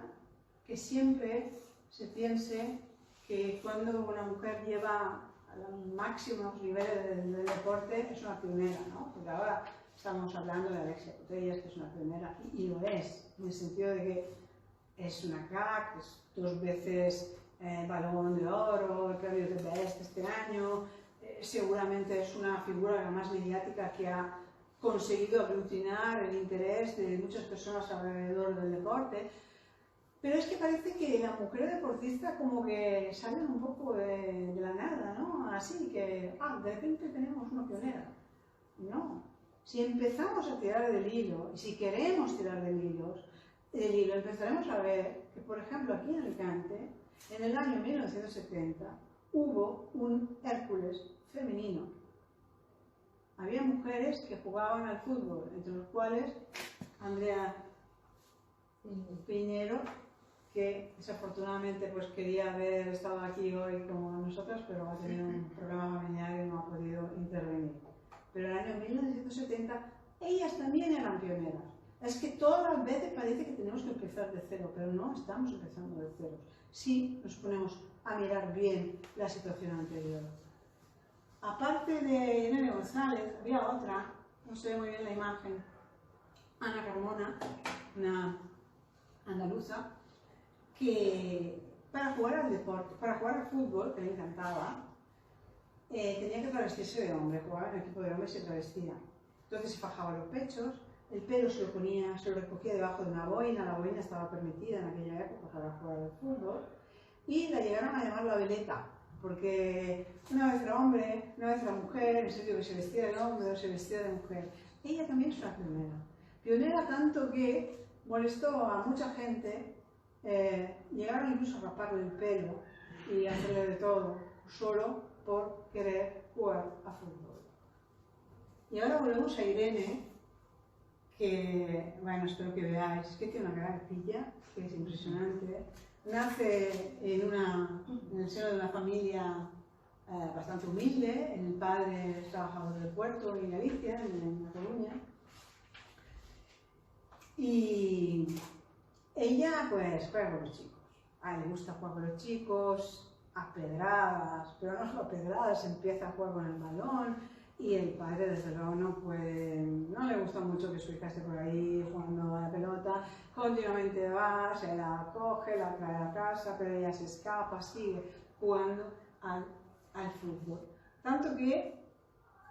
que siempre se piense que cuando una mujer lleva a los máximos niveles del deporte es una pionera, ¿no? Porque ahora estamos hablando de Alexia Putellas, que es una pionera, y lo es, en el sentido de que es una crack, es 2 veces Balón de Oro, el premio de Best este año. Seguramente es una figura la más mediática que ha conseguido aglutinar el interés de muchas personas alrededor del deporte, pero es que parece que la mujer deportista como que salen un poco de la nada, ¿no? Así que, de repente tenemos una pionera. No. Si empezamos a tirar del hilo, y si queremos tirar del hilo, empezaremos a ver que, por ejemplo, aquí en Alicante, en el año 1970, hubo un Hércules femenino. Había mujeres que jugaban al fútbol, entre los cuales Andrea Piñero, que desafortunadamente pues quería haber estado aquí hoy como nosotras, pero ha tenido un problema familiar y no ha podido intervenir. Pero en el año 1970 ellas también eran pioneras. Es que todas las veces parece que tenemos que empezar de cero, pero no estamos empezando de cero. Si nos ponemos a mirar bien la situación anterior. Aparte de Irene González, había otra, no se ve muy bien la imagen, Ana Carmona, una andaluza, que para jugar al deporte, para jugar al fútbol, que le encantaba, tenía que travestirse de hombre, jugaba en el equipo de hombres y se travestía. Entonces se fajaba los pechos, el pelo se lo recogía debajo de una boina, la boina estaba permitida en aquella época para jugar al fútbol, y la llegaron a llamar la veleta, porque una vez era hombre, una vez era mujer, en el sentido que se vestía de hombre o se vestía de mujer. Ella también es una pionera. Pionera tanto que molestó a mucha gente, llegaron incluso a raparle el pelo y a hacerle de todo, solo por querer jugar a fútbol. Y ahora volvemos a Irene, que, bueno, espero que veáis, que tiene una gran arcilla, que es impresionante. Nace en el seno de una familia bastante humilde. El padre es trabajador del puerto en Galicia, en La Coruña. Y ella, pues, juega con los chicos. A él le gusta jugar con los chicos, a pedradas, pero no solo a pedradas, empieza a jugar con el balón y el padre desde luego no le gusta mucho que su hija esté por ahí jugando a la pelota, continuamente va, se la coge, la trae a casa, pero ella se escapa, sigue jugando al fútbol. Tanto que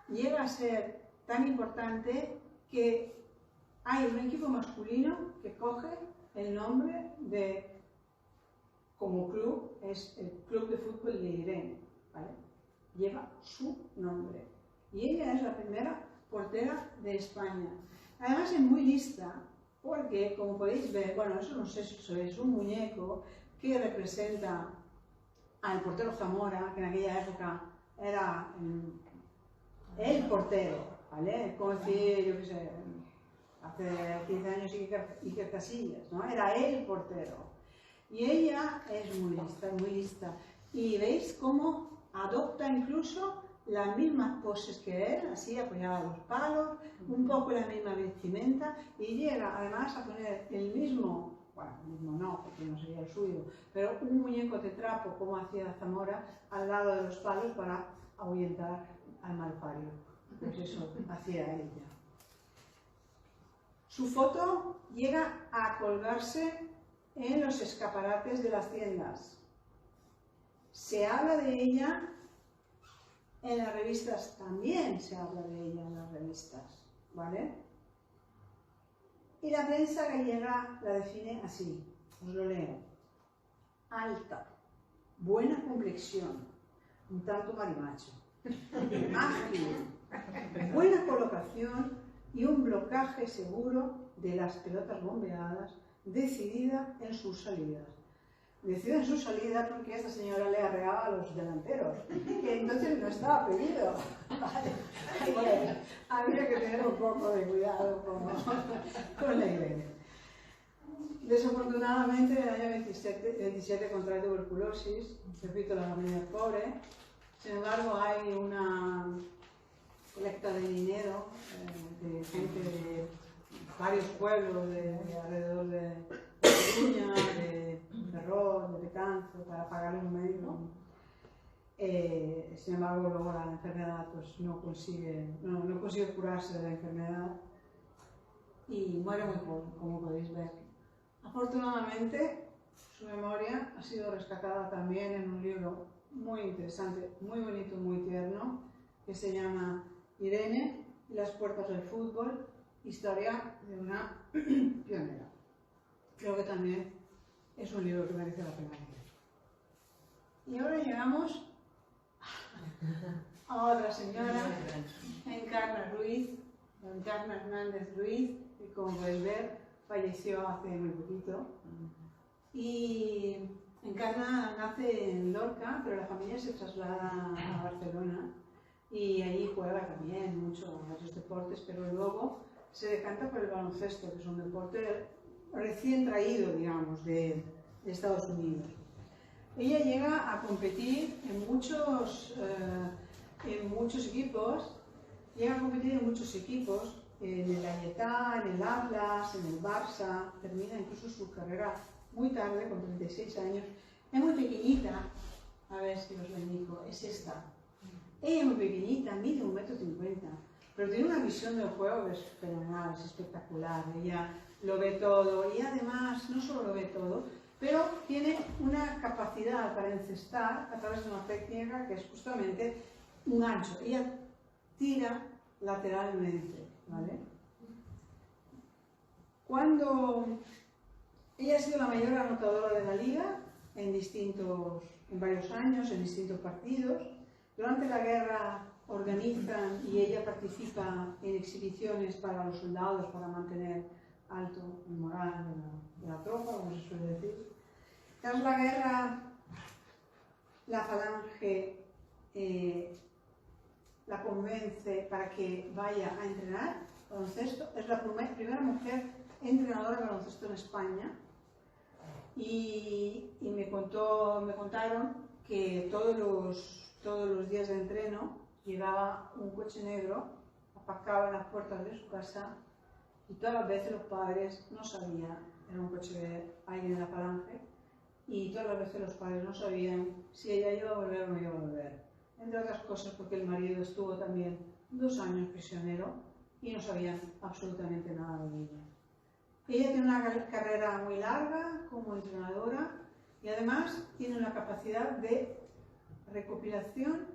llega a ser tan importante que hay un equipo masculino que coge el nombre de, como club, es el Club de Fútbol de Irene, ¿vale? Lleva su nombre. Y ella es la primera portera de España. Además es muy lista, porque como podéis ver, bueno, eso no sé si es un muñeco que representa al portero Zamora, que en aquella época era el portero, ¿vale? Como decir, yo qué sé, hace 15 años Iker Casillas, ¿no? Era el portero. Y ella es muy lista. Y veis cómo adopta incluso las mismas poses que él, así apoyada a los palos, un poco la misma vestimenta, y llega además a poner el mismo, bueno, el mismo no, porque no sería el suyo, pero un muñeco de trapo, como hacía Zamora, al lado de los palos para ahuyentar al malpario. Pues eso hacía ella. Su foto llega a colgarse en los escaparates de las tiendas. Se habla de ella en las revistas, también se habla de ella en las revistas, ¿vale? Y la prensa gallega la define así, os lo leo. Alta, buena complexión, un tanto marimacho, ágil, buena colocación y un blocaje seguro de las pelotas bombeadas, decidida en sus salidas. Decidida en sus salidas porque esta señora le arreaba a los delanteros, que entonces no estaba pedido. Vale. Bueno, había que tener un poco de cuidado con la Irene. Desafortunadamente, en el año 27 contrae tuberculosis, repito, la familia es pobre. Sin embargo, hay una colecta de dinero de gente de varios pueblos alrededor de Coruña, de Ferrol, de Betanzos, para pagarle un médico. Sin embargo, luego la enfermedad pues, no consigue curarse de la enfermedad y muere muy joven, como podéis ver. Afortunadamente, su memoria ha sido rescatada también en un libro muy interesante, muy bonito, muy tierno, que se llama Irene y las puertas del fútbol, historia de una pionera. Creo que también es un libro que merece la pena leer. Y ahora llegamos a otra señora, Encarna Ruiz, Encarna Hernández Ruiz, que como podéis ver falleció hace muy poquito. Y Encarna nace en Lorca, pero la familia se traslada a Barcelona y allí juega también mucho en otros deportes, pero luego se decanta por el baloncesto, que es un deporte recién traído, digamos, de Estados Unidos. Ella llega a competir en muchos equipos, en el Ayetá, en el Atlas, en el Barça, termina incluso su carrera muy tarde, con 36 años. Es muy pequeñita, a ver si os la indico, es esta. Ella es muy pequeñita, mide 1,50 m, pero tiene una visión del juego que es fenomenal, es espectacular. Ella lo ve todo y además no solo lo ve todo, pero tiene una capacidad para encestar a través de una técnica que es justamente un gancho. Ella tira lateralmente, ¿vale? Ella ha sido la mayor anotadora de la liga en varios años, en distintos partidos. Durante la guerra organizan y ella participa en exhibiciones para los soldados para mantener alto el moral de la tropa, como se suele decir. Tras la guerra, la Falange la convence para que vaya a entrenar baloncesto. Es la primera mujer entrenadora de baloncesto en España y me contaron que todos los días de entreno llegaba un coche negro, aparcaba en las puertas de su casa y todas las veces los padres no sabían, era un coche de alguien de la Falange, y todas las veces los padres no sabían si ella iba a volver o no iba a volver. Entre otras cosas porque el marido estuvo también 2 años prisionero y no sabían absolutamente nada de ella. Ella tiene una carrera muy larga como entrenadora y además tiene una capacidad de recopilación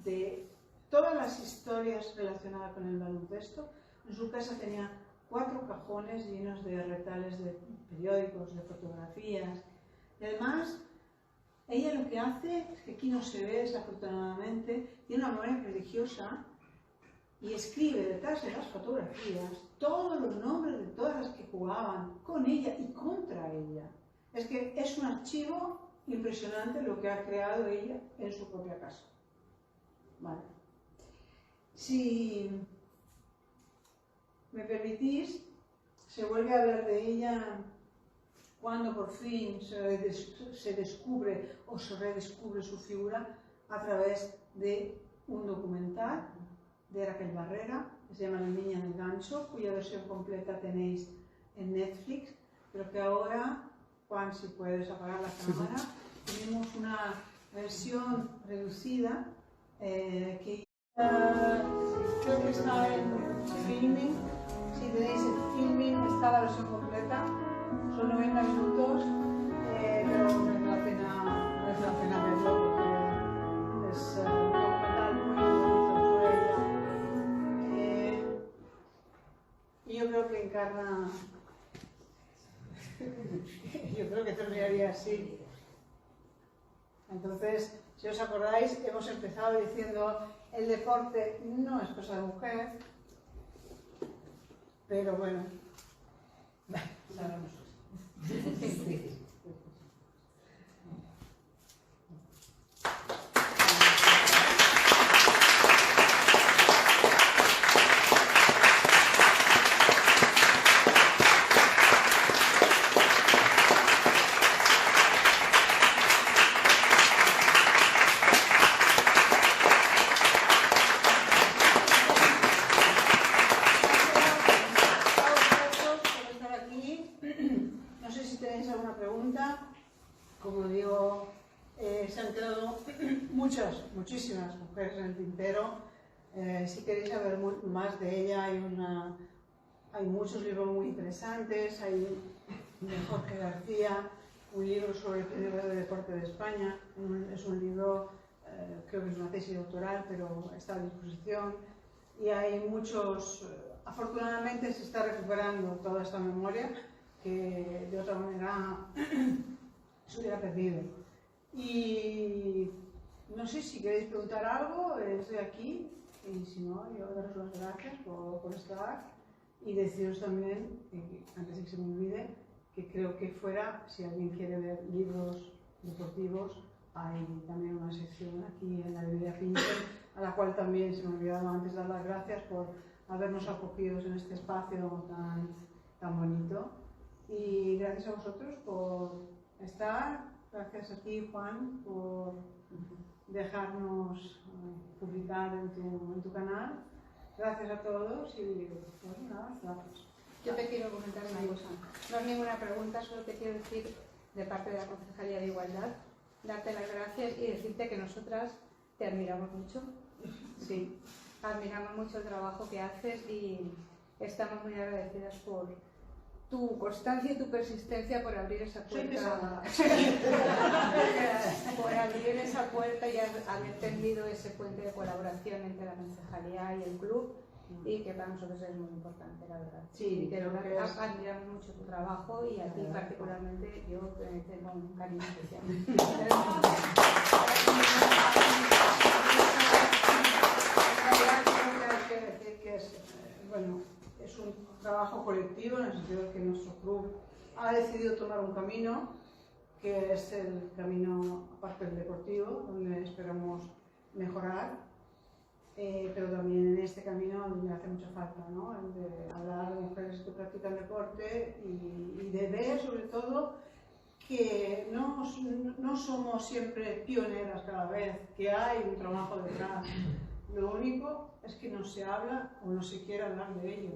de todas las historias relacionadas con el baloncesto. En su casa tenía 4 cajones llenos de retales de periódicos, de fotografías. Y además, ella lo que hace, es que aquí no se ve desafortunadamente, tiene una memoria religiosa y escribe detrás de las fotografías todos los nombres de todas las que jugaban con ella y contra ella. Es que es un archivo impresionante lo que ha creado ella en su propia casa. Vale. Si me permitís, se vuelve a hablar de ella cuando por fin se descubre o se redescubre su figura a través de un documental de Raquel Barrera, que se llama La niña del gancho, cuya versión completa tenéis en Netflix, pero que ahora, Juan, si puedes apagar la cámara, tenemos una versión reducida que creo que está en Filming. Si tenéis el Filming, está la versión completa. Son 90 minutos, pero merece la pena verlo porque es un documental muy bonito sobre ella. Y yo creo que encarna, yo creo que terminaría así. Entonces, si os acordáis, hemos empezado diciendo el deporte no es cosa de mujer, pero bueno, sabemos. Muchísimas mujeres en el tintero. Si queréis saber más de ella, hay muchos libros muy interesantes. Hay de Jorge García, un libro sobre el periodo de deporte de España. Es un libro, creo que es una tesis doctoral, pero está a disposición. Y hay muchos, afortunadamente se está recuperando toda esta memoria que de otra manera se hubiera perdido. Y no sé si queréis preguntar algo, estoy aquí, y si no, yo daros las gracias por estar y deciros también, antes de que se me olvide, que creo que fuera, si alguien quiere ver libros deportivos, hay también una sección aquí en la librería Pinter, a la cual también se me olvidaba antes dar las gracias por habernos acogido en este espacio tan bonito. Y gracias a vosotros por estar, gracias a ti, Juan, por dejarnos publicar en tu canal. Gracias a todos y pues nada, gracias. Yo te quiero comentar una cosa. No es ninguna pregunta, solo te quiero decir de parte de la Concejalía de Igualdad, darte las gracias y decirte que nosotras te admiramos mucho. Sí, admiramos mucho el trabajo que haces y estamos muy agradecidas por tu constancia y tu persistencia por abrir esa puerta. Por abrir esa puerta y haber tendido ese puente de colaboración entre la Concejalía y el club, y que para nosotros es muy importante, la verdad. Sí, y que admiramos mucho tu trabajo y a ti particularmente yo tengo un cariño especial. Bueno, es un trabajo colectivo en el sentido de que nuestro club ha decidido tomar un camino que es el camino aparte del deportivo, donde esperamos mejorar, pero también en este camino me hace mucha falta, ¿no? El de hablar de mujeres que practican deporte y de ver sobre todo que no somos siempre pioneras cada vez, que hay un trabajo detrás. Lo único es que no se habla o no se quiere hablar de ello,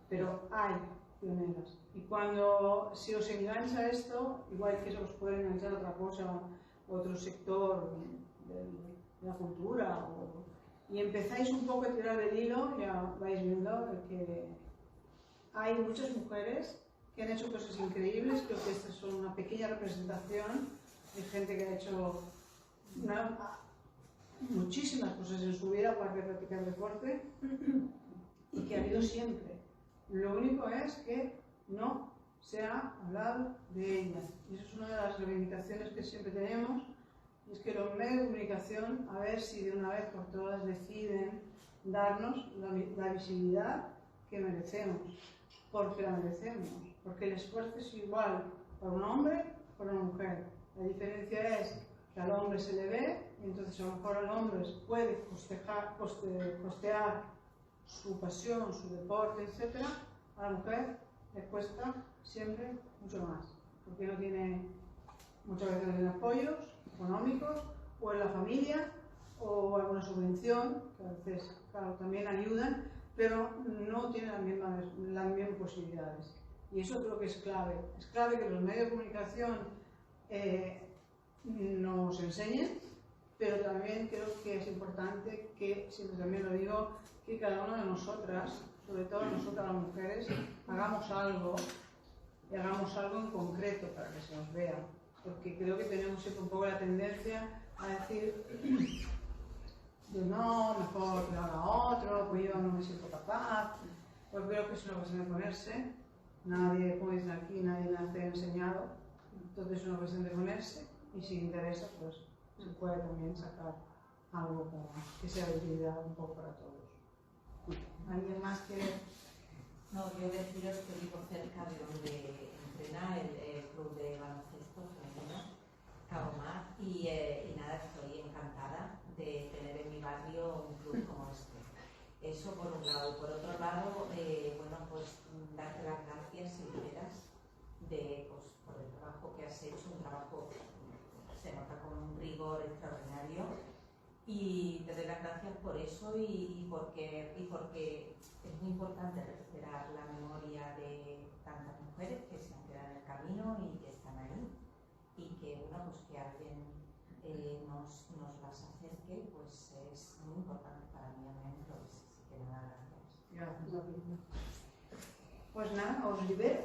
pero hay pioneras. Y cuando, si os engancha esto, igual que os puede enganchar otra cosa, otro sector de la cultura, y empezáis un poco a tirar el hilo, ya vais viendo que hay muchas mujeres que han hecho cosas increíbles. Creo que estas son una pequeña representación de gente que ha hecho muchísimas cosas en su vida, aparte de practicar deporte, y que ha habido siempre. Lo único es que no se ha hablado de ellas. Y eso es una de las reivindicaciones que siempre tenemos, es que los medios de comunicación, a ver si de una vez por todas deciden darnos la visibilidad que merecemos, porque la merecemos, porque el esfuerzo es igual para un hombre que para una mujer. La diferencia es que al hombre se le ve, y entonces a lo mejor al hombre puede costear su pasión, su deporte, etc. A la mujer le cuesta siempre mucho más, porque no tiene, muchas veces no tiene apoyos económicos, o en la familia, o alguna subvención, que a veces, claro, también ayudan, pero no tienen las mismas posibilidades. Y eso creo que es clave. Es clave que los medios de comunicación nos enseñen, pero también creo que es importante que, siempre también lo digo, que cada una de nosotras, sobre todo nosotras las mujeres, hagamos algo, y hagamos algo en concreto para que se nos vea. Porque creo que tenemos siempre un poco la tendencia a decir, yo no, mejor que lo haga otro, pues yo no me siento capaz. Pues creo que es una cuestión de ponerse. Nadie, como dicen aquí, nadie nace enseñado. Entonces es una cuestión de ponerse, y si interesa, pues se puede también sacar algo para que sea de utilidad un poco para todos. ¿Alguien más quiere? No, yo deciros que vivo cerca de donde entrena el club de baloncesto femenino, Cabo Mar, y nada, estoy encantada de tener en mi barrio un club como este. Eso por un lado. Y por otro lado, bueno, pues darte las gracias sinceras pues, por el trabajo que has hecho, un trabajo se nota con un rigor extraordinario, y te doy las gracias por eso y porque es muy importante recuperar la memoria de tantas mujeres que se han quedado en el camino y que están ahí, y que, bueno, pues que alguien nos las acerque, pues es muy importante para mí, así que nada, gracias. Gracias. Pues nada, os libero.